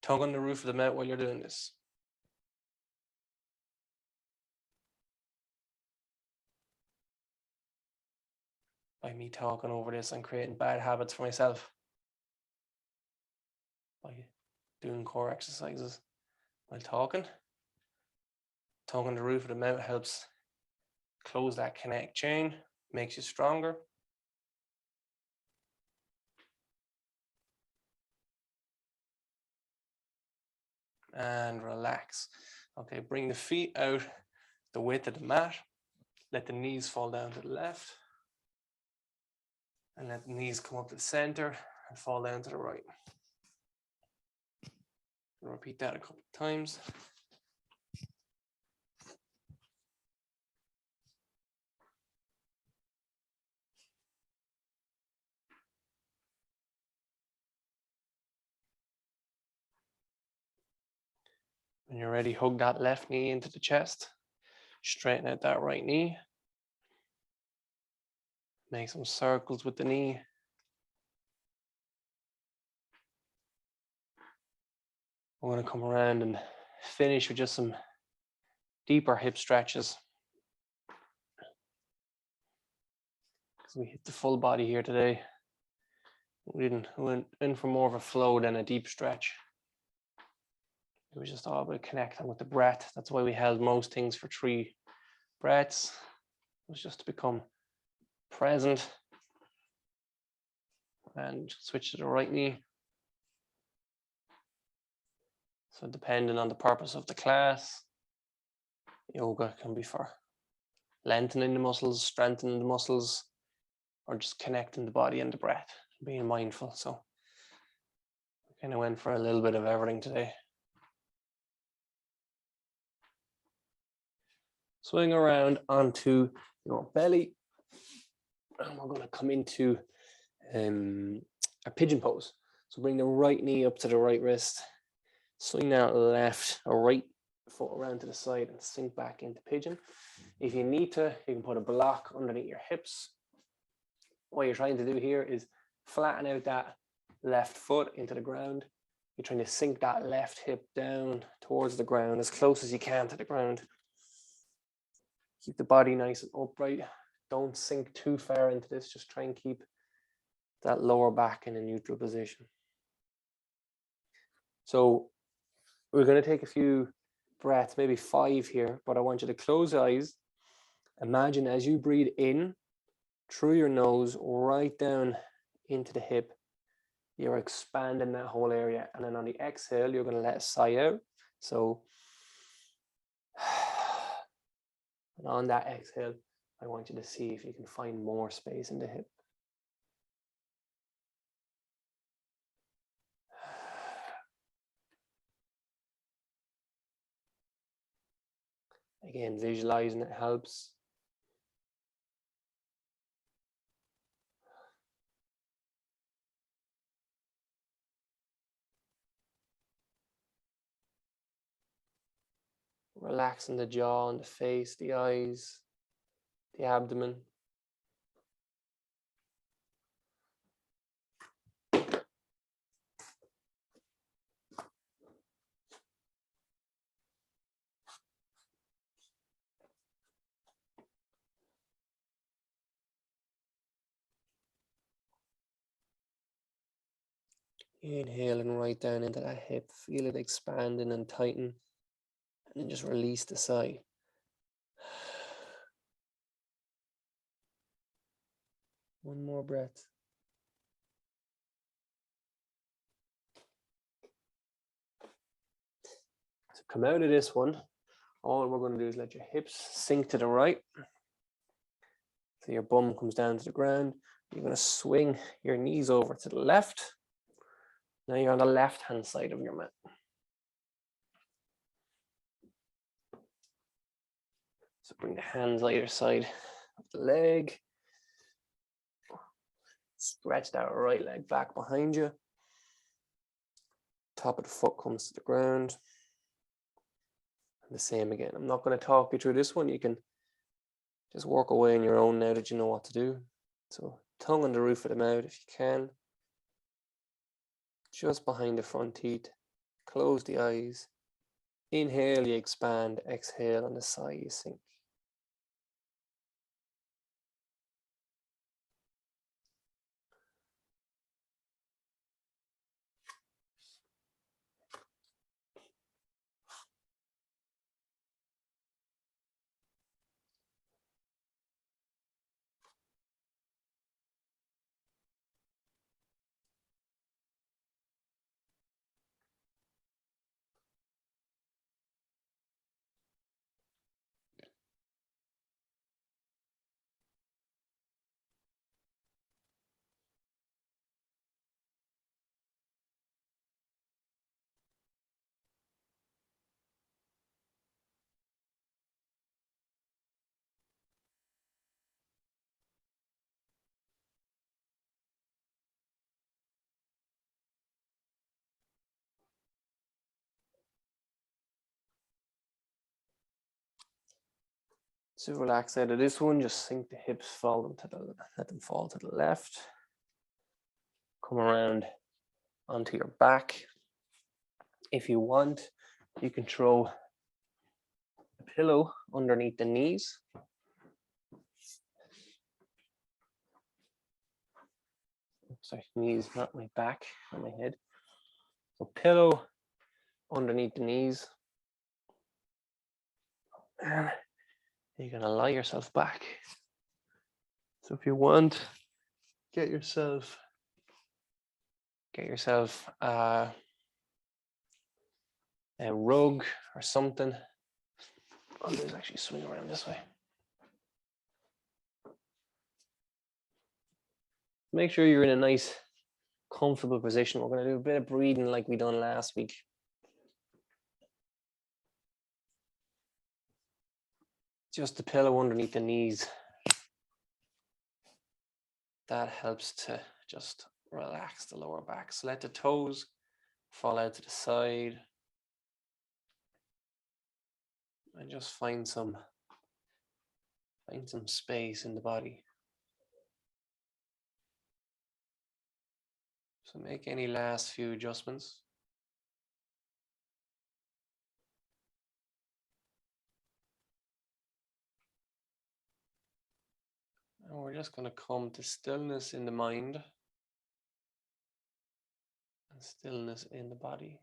[SPEAKER 4] Tongue on the roof of the mouth while you're doing this. By me talking over this, I'm creating bad habits for myself. By doing core exercises while talking. Tongue on the roof of the mouth helps close that connect chain, makes you stronger. And relax. Okay, bring the feet out the width of the mat. Let the knees fall down to the left. And let the knees come up to the center and fall down to the right. I'll repeat that a couple of times. When you're ready, hug that left knee into the chest. Straighten out that right knee. Make some circles with the knee. We're going to come around and finish with just some deeper hip stretches. Because we hit the full body here today. We went in for more of a flow than a deep stretch. It was just all about connecting with the breath. That's why we held most things for 3 breaths. It was just to become present. And switch to the right knee. So depending on the purpose of the class, yoga can be for lengthening the muscles, strengthening the muscles, or just connecting the body and the breath, being mindful. So we kind of went for a little bit of everything today. Swing around onto your belly, and we're going to come into a pigeon pose. So bring the right knee up to the right wrist, swing that left or right foot around to the side and sink back into pigeon. If you need to, you can put a block underneath your hips. What you're trying to do here is flatten out that left foot into the ground. You're trying to sink that left hip down towards the ground as close as you can to the ground. Keep the body nice and upright. Don't sink too far into this. Just try and keep that lower back in a neutral position. So we're going to take a few breaths, maybe 5 here, but I want you to close your eyes. Imagine as you breathe in through your nose, right down into the hip, you're expanding that whole area. And then on the exhale, you're going to let a sigh out. So and on that exhale, I want you to see if you can find more space in the hip. Again, visualizing it helps. Relaxing the jaw and the face, the eyes, the abdomen. Inhaling right down into that hip, feel it expanding and tighten. And just release the sigh. One more breath. So come out of this one. All we're going to do is let your hips sink to the right. So your bum comes down to the ground. You're going to swing your knees over to the left. Now you're on the left-hand side of your mat. So bring the hands either side of the leg. Stretch that right leg back behind you. Top of the foot comes to the ground. And the same again. I'm not going to talk you through this one. You can just work away on your own now that you know what to do. So tongue on the roof of the mouth if you can. Just behind the front teeth. Close the eyes. Inhale, you expand. Exhale, on the sigh, you sink. To relax out of this one, just sink the hips, let them fall to the left. Come around onto your back. If you want, you can throw a pillow underneath the knees. Sorry, knees, not my back, on my head. So pillow underneath the knees. And you're gonna lie yourself back. So if you want, get yourself a rug or something. I'll just actually swing around this way. Make sure you're in a nice, comfortable position. We're going to do a bit of breathing like we done last week. Just the pillow underneath the knees. That helps to just relax the lower back. So let the toes fall out to the side. And just find some space in the body. So make any last few adjustments. And we're just going to come to stillness in the mind and stillness in the body.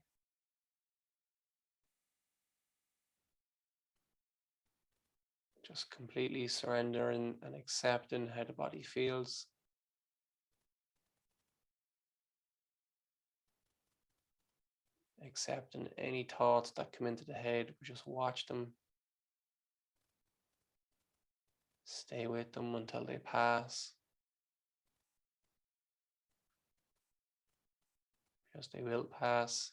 [SPEAKER 4] Just completely surrendering and accepting how the body feels. Accepting any thoughts that come into the head, we just watch them. Stay with them until they pass. Because they will pass.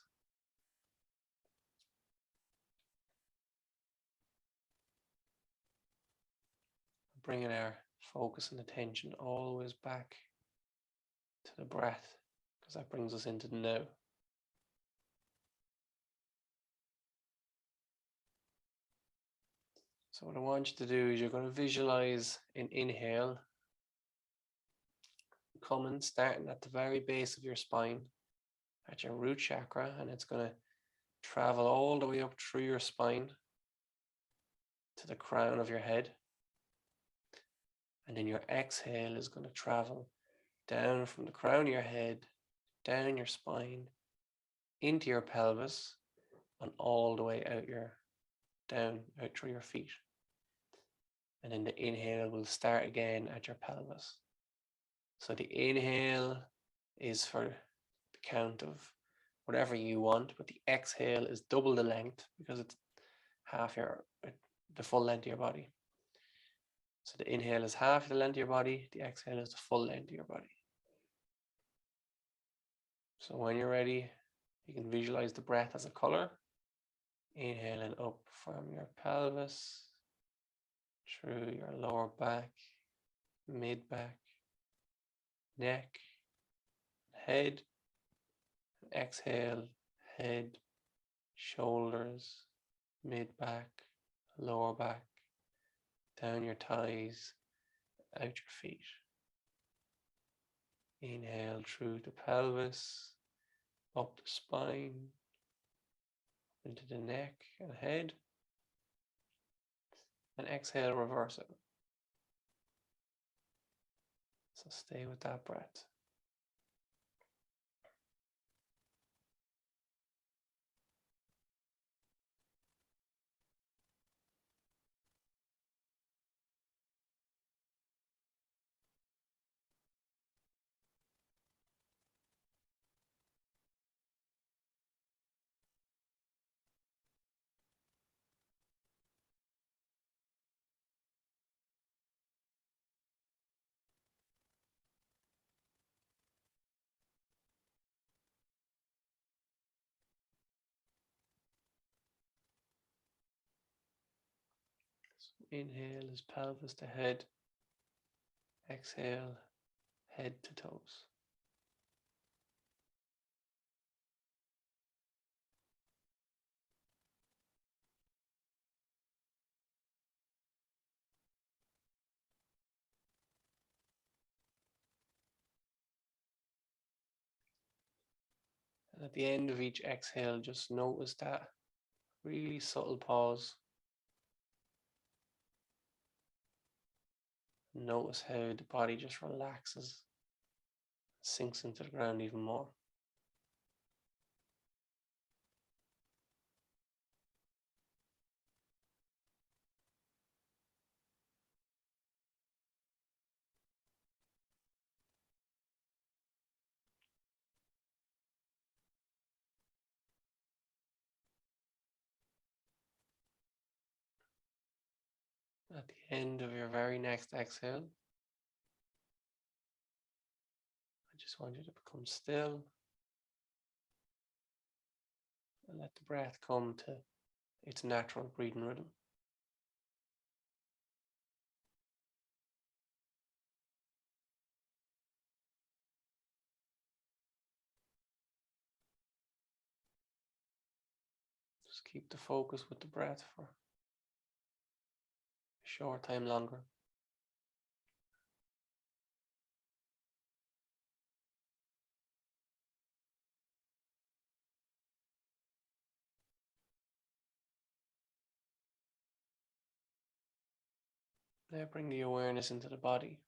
[SPEAKER 4] Bringing our focus and attention always back to the breath, because that brings us into the now. So what I want you to do is you're going to visualize an inhale coming, starting at the very base of your spine, at your root chakra, and it's going to travel all the way up through your spine to the crown of your head. And then your exhale is going to travel down from the crown of your head, down your spine, into your pelvis, and all the way out your down out through your feet. And then the inhale will start again at your pelvis. So the inhale is for the count of whatever you want, but the exhale is double the length because it's the full length of your body. So the inhale is half the length of your body, the exhale is the full length of your body. So when you're ready, you can visualize the breath as a color. Inhaling up from your pelvis, through your lower back, mid back, neck, head. Exhale, head, shoulders, mid back, lower back, down your thighs, out your feet. Inhale through the pelvis, up the spine, into the neck and head. And exhale, reverse it. So stay with that breath. Inhale is pelvis to head. Exhale, head to toes. And at the end of each exhale, just notice that really subtle pause. Notice how the body just relaxes, sinks into the ground even more. At the end of your very next exhale, I just want you to become still and let the breath come to its natural breathing rhythm. Just keep the focus with the breath for a short time longer. Now bring the awareness into the body.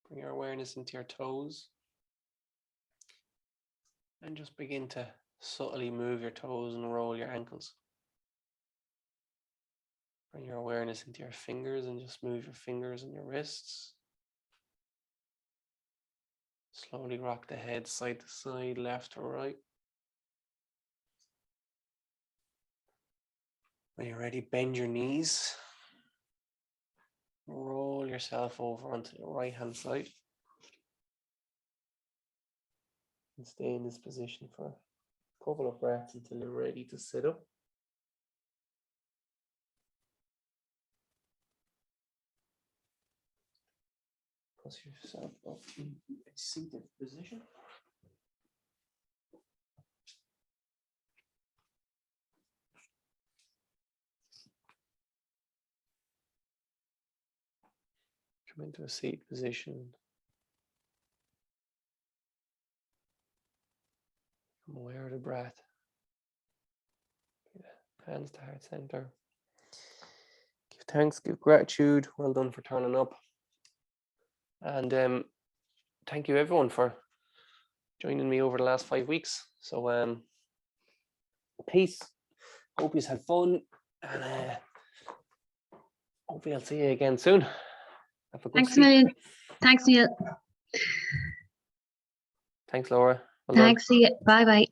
[SPEAKER 4] Bring your awareness into your toes and just begin to subtly move your toes and roll your ankles. Bring your awareness into your fingers and just move your fingers and your wrists. Slowly rock the head side to side, left to right. When you're ready, bend your knees. Roll yourself over onto the right hand side. And stay in this position for a couple of breaths until you're ready to sit up. Push yourself up to a seated position. Come into a seated position. Become aware of the breath. Hands to heart center. Give thanks, give gratitude. Well done for turning up. And thank you everyone for joining me over the last 5 weeks. So peace. Hope you had fun, and hopefully I'll see you again soon. Have a good
[SPEAKER 3] Thanks a
[SPEAKER 4] sleep.
[SPEAKER 3] million. Thanks, Neil.
[SPEAKER 4] Thanks, Laura. Well done.
[SPEAKER 3] Thanks. See you. Bye bye.